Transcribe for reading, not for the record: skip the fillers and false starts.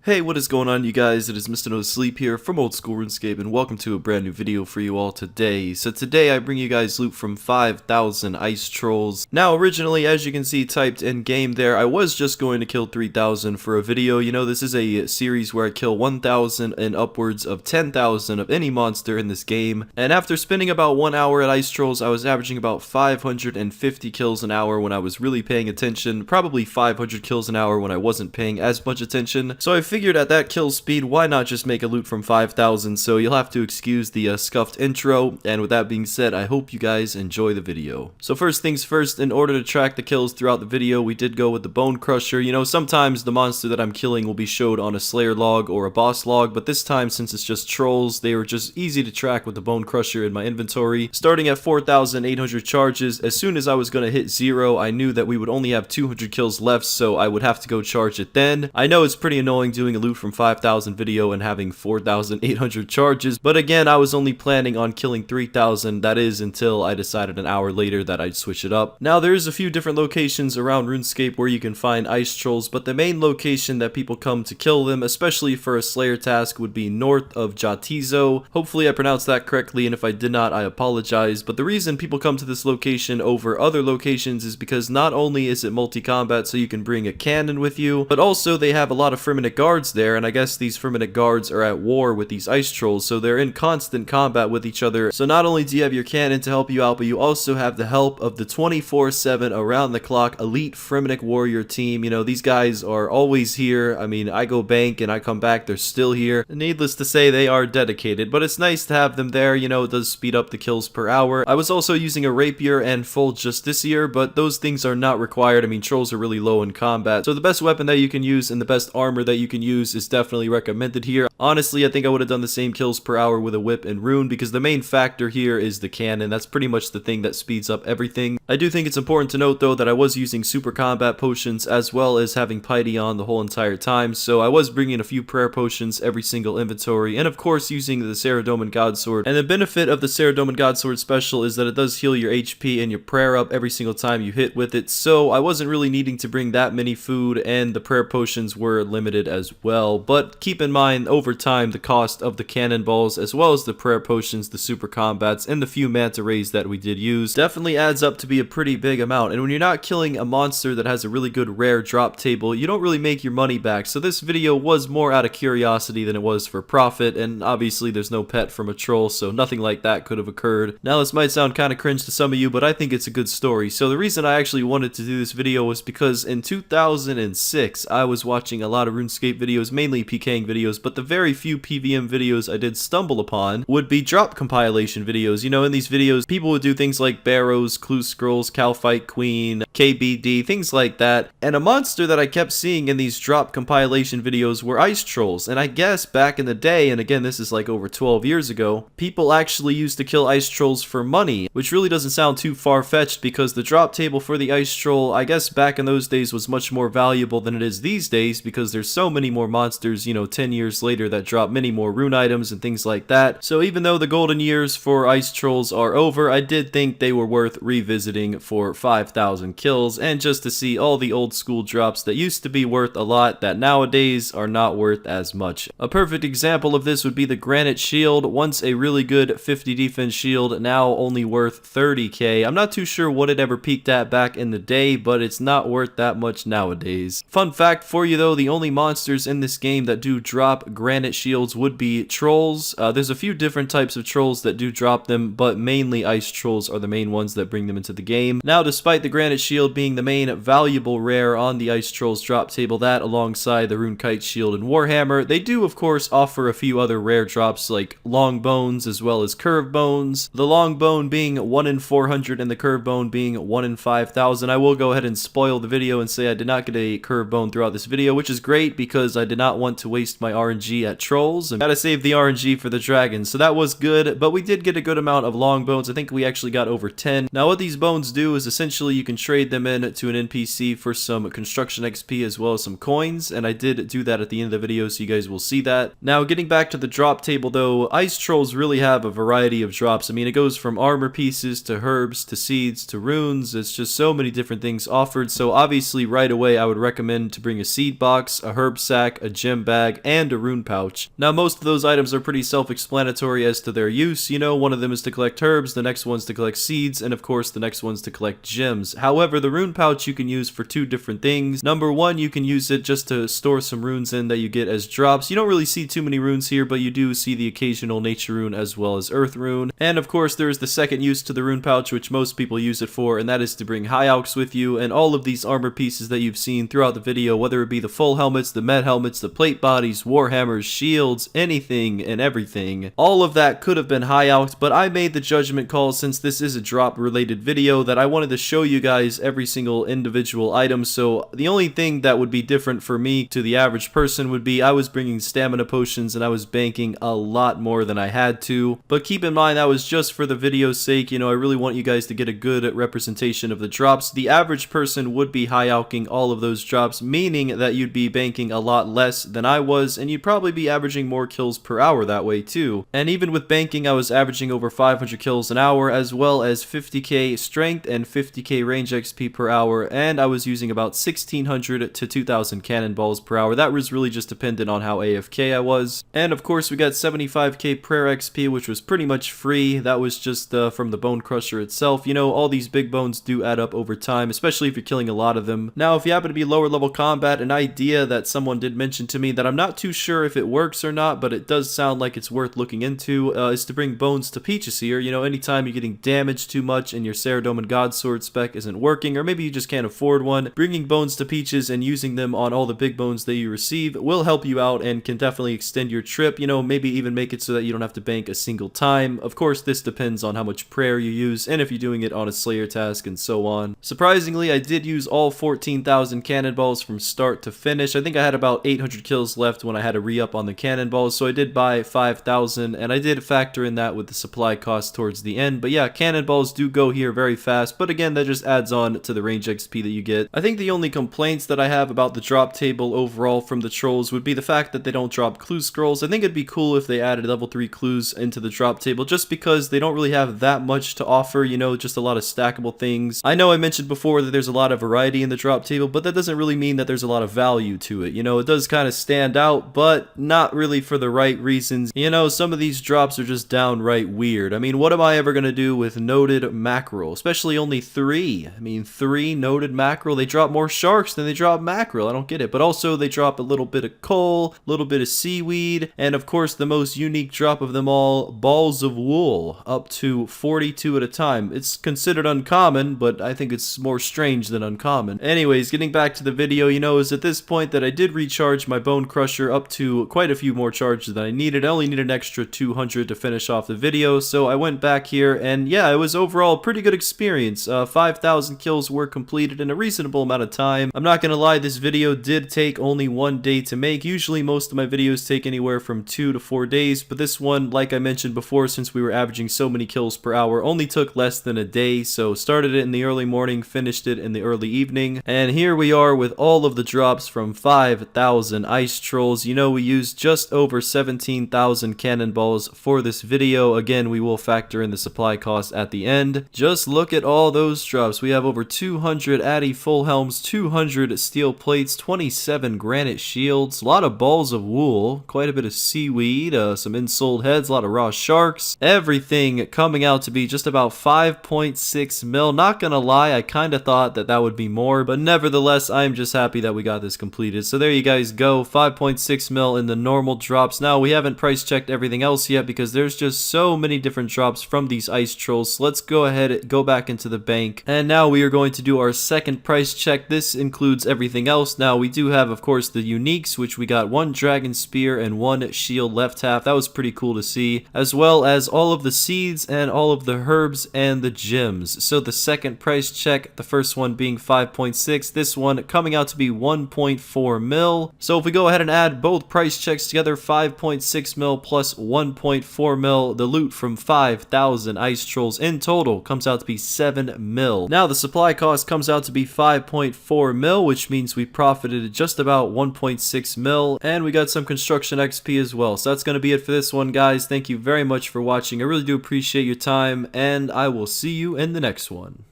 Hey, what is going on, you guys? It is Mr. No Sleep here from Old School RuneScape, and welcome to a brand new video for you all today. So today I bring you guys loot from 5,000 ice trolls. Now originally, as you can see typed in game there, I was just going to kill 3,000 for a video. You know, this is a series where I kill 1,000 and upwards of 10,000 of any monster in this game. And after spending about 1 hour at ice trolls, I was averaging about 550 kills an hour when I was really paying attention. Probably 500 kills an hour when I wasn't paying as much attention. So I figured at that kill speed, why not just make a loot from 5,000, so you'll have to excuse the scuffed intro, and with that being said, I hope you guys enjoy the video. So first things first, in order to track the kills throughout the video, we did go with the Bone Crusher. You know, sometimes the monster that I'm killing will be showed on a Slayer log or a boss log, but this time, since it's just trolls, they were just easy to track with the Bone Crusher in my inventory. Starting at 4,800 charges, as soon as I was going to hit 0, I knew that we would only have 200 kills left, so I would have to go charge it then. I know it's pretty annoying doing a loot from 5,000 video and having 4,800 charges, but again, I was only planning on killing 3,000, that is until I decided an hour later that I'd switch it up. Now there's a few different locations around RuneScape where you can find ice trolls, but the main location that people come to kill them, especially for a Slayer task, would be north of Jatizo. Hopefully I pronounced that correctly, and if I did not, I apologize, but the reason people come to this location over other locations is because not only is it multi-combat so you can bring a cannon with you, but also they have a lot of Firminate guards there, and I guess these Firminate guards are at war with these ice trolls, so they're in constant combat with each other. So not only do you have your cannon to help you out, but you also have the help of the 24/7 around the clock elite Firminate warrior team. You know, these guys are always here. I mean, I go bank and I come back, they're still here. Needless to say, they are dedicated, but it's nice to have them there. You know, it does speed up the kills per hour. I was also using a rapier and full justiciar, but those things are not required. I mean, trolls are really low in combat, so the best weapon that you can use and the best armor that you can use is definitely recommended here. Honestly, I think I would have done the same kills per hour with a whip and rune, because the main factor here is the cannon. That's pretty much the thing that speeds up everything. I do think it's important to note though that I was using super combat potions as well as having piety on the whole entire time, so I was bringing a few prayer potions every single inventory, and of course using the Saradomin Godsword. And the benefit of the Saradomin Godsword special is that it does heal your HP and your prayer up every single time you hit with it, so I wasn't really needing to bring that many food, and the prayer potions were limited as well. But keep in mind, over time, the cost of the cannonballs, as well as the prayer potions, the super combats, and the few manta rays that we did use, definitely adds up to be a pretty big amount. And when you're not killing a monster that has a really good rare drop table, you don't really make your money back. So this video was more out of curiosity than it was for profit, and obviously there's no pet from a troll, so nothing like that could have occurred. Now this might sound kind of cringe to some of you, but I think it's a good story. So the reason I actually wanted to do this video was because in 2006, I was watching a lot of RuneScape videos, mainly PKing videos, but the very few PVM videos I did stumble upon would be drop compilation videos. You know, in these videos, people would do things like Barrows, Clue Scrolls, Calfight Queen, KBD, things like that. And a monster that I kept seeing in these drop compilation videos were ice trolls. And I guess back in the day, and again, this is like over 12 years ago, people actually used to kill ice trolls for money, which really doesn't sound too far-fetched because the drop table for the ice troll, I guess back in those days, was much more valuable than it is these days, because there's so many more monsters, you know, 10 years later that drop many more rune items and things like that. So even though the golden years for ice trolls are over, I did think they were worth revisiting for 5,000 kills and just to see all the old school drops that used to be worth a lot that nowadays are not worth as much. A perfect example of this would be the Granite Shield, once a really good 50 defense shield, now only worth 30k. I'm not too sure what it ever peaked at back in the day, but it's not worth that much nowadays. Fun fact for you though, the only monsters in this game that do drop granite shields would be trolls. There's a few different types of trolls that do drop them, but mainly ice trolls are the main ones that bring them into the game. Now, despite the granite shield being the main valuable rare on the ice trolls drop table, that alongside the rune kite shield and warhammer, they do of course offer a few other rare drops like long bones as well as curve bones. The long bone being 1 in 400 and the curve bone being 1 in 5,000. I will go ahead and spoil the video and say I did not get a curve bone throughout this video, which is great because I did not want to waste my RNG at trolls and gotta save the RNG for the dragons, so that was good. But we did get a good amount of long bones. I think we actually got over 10. Now what these bones bones do is essentially you can trade them in to an NPC for some construction XP as well as some coins, and I did do that at the end of the video, so you guys will see that. Now, getting back to the drop table though, ice trolls really have a variety of drops. I mean, it goes from armor pieces to herbs to seeds to runes. It's just so many different things offered, so obviously right away I would recommend to bring a seed box, a herb sack, a gem bag, and a rune pouch. Now, most of those items are pretty self-explanatory as to their use. You know, one of them is to collect herbs, the next one's to collect seeds, and of course the next one's to collect gems. However, the rune pouch you can use for two different things. Number one, you can use it just to store some runes in that you get as drops. You don't really see too many runes here, but you do see the occasional nature rune as well as earth rune. And of course, there's the second use to the rune pouch, which most people use it for, and that is to bring high alchs with you, and all of these armor pieces that you've seen throughout the video, whether it be the full helmets, the med helmets, the plate bodies, warhammers, shields, anything and everything. All of that could have been high alchs, but I made the judgment call, since this is a drop related video, that I wanted to show you guys every single individual item. So the only thing that would be different for me to the average person would be I was bringing stamina potions and I was banking a lot more than I had to. But keep in mind, that was just for the video's sake. You know, I really want you guys to get a good representation of the drops. The average person would be high alching all of those drops, meaning that you'd be banking a lot less than I was, and you'd probably be averaging more kills per hour that way too. And even with banking, I was averaging over 500 kills an hour, as well as 50k strength and 50k range XP per hour, and I was using about 1600 to 2000 cannonballs per hour. That was really just dependent on how AFK I was. And of course, we got 75k prayer XP, which was pretty much free. That was just from the bone crusher itself. You know, all these big bones do add up over time, especially if you're killing a lot of them. Now, if you happen to be lower level combat, an idea that someone did mention to me that I'm not too sure if it works or not, but it does sound like it's worth looking into, is to bring bones to peaches here. You know, anytime you're getting damaged too much and your Ceridome and Godsword spec isn't working, or maybe you just can't afford one, bringing bones to peaches and using them on all the big bones that you receive will help you out and can definitely extend your trip. You know, maybe even make it so that you don't have to bank a single time. Of course, this depends on how much prayer you use and if you're doing it on a slayer task and so on. Surprisingly, I did use all 14,000 cannonballs from start to finish. I think I had about 800 kills left when I had to re-up on the cannonballs, so I did buy 5,000, and I did factor in that with the supply cost towards the end. But yeah, cannonballs do go here very fast, but again, that just adds on to the range XP that you get. I think the only complaints that I have about the drop table overall from the trolls would be the fact that they don't drop clue scrolls. I think it'd be cool if they added level 3 clues into the drop table, just because they don't really have that much to offer, you know, just a lot of stackable things. I know I mentioned before that there's a lot of variety in the drop table, but that doesn't really mean that there's a lot of value to it. You know, it does kind of stand out, but not really for the right reasons. You know, some of these drops are just downright weird. I mean, what am I ever going to do with noted mackerel? Especially only 3. I mean, 3 noted mackerel. They drop more sharks than they drop mackerel. I don't get it. But also, they drop a little bit of coal, a little bit of seaweed, and of course, the most unique drop of them all, balls of wool, up to 42 at a time. It's considered uncommon, but I think it's more strange than uncommon. Anyways, getting back to the video, you know, is at this point that I did recharge my bone crusher up to quite a few more charges than I needed. I only needed an extra 200 to finish off the video, so I went back here, and yeah, it was overall a pretty good experience. 5,000 kills were completed in a reasonable amount of time. I'm not gonna lie, this video did take only 1 day to make. Usually most of my videos take anywhere from 2 to 4 days, but this one, like I mentioned before, since we were averaging so many kills per hour, only took less than a day. So started it in the early morning, finished it in the early evening, and here we are with all of the drops from 5,000 ice trolls. You know, we used just over 17,000 cannonballs for this video. Again, we will factor in the supply cost at the end. Just look at all those drops. We have over 200 Addy full helms, 200 steel plates, 27 granite shields, a lot of balls of wool, quite a bit of seaweed, some insoled heads, a lot of raw sharks, everything coming out to be just about 5.6 mil. Not gonna lie, I kind of thought that that would be more, but nevertheless, I'm just happy that we got this completed. So there you guys go, 5.6 mil in the normal drops. Now, we haven't price checked everything else yet because there's just so many different drops from these ice trolls. So let's go ahead, go back into the bank, and now we are going to do our second price check. This includes everything else. Now, we do have, of course, the uniques, which we got 1 dragon spear and 1 shield left half. That was pretty cool to see, as well as all of the seeds and all of the herbs and the gems. So the second price check, the first one being 5.6, this one coming out to be 1.4 mil. So if we go ahead and add both price checks together, 5.6 mil plus 1.4 mil, the loot from 5,000 ice trolls in total comes out to be 1.7 mil. Now the supply cost comes out to be 5.4 mil, which means we profited just about 1.6 mil, and we got some construction XP as well. So that's going to be it for this one, guys. Thank you very much for watching. I really do appreciate your time, and I will see you in the next one.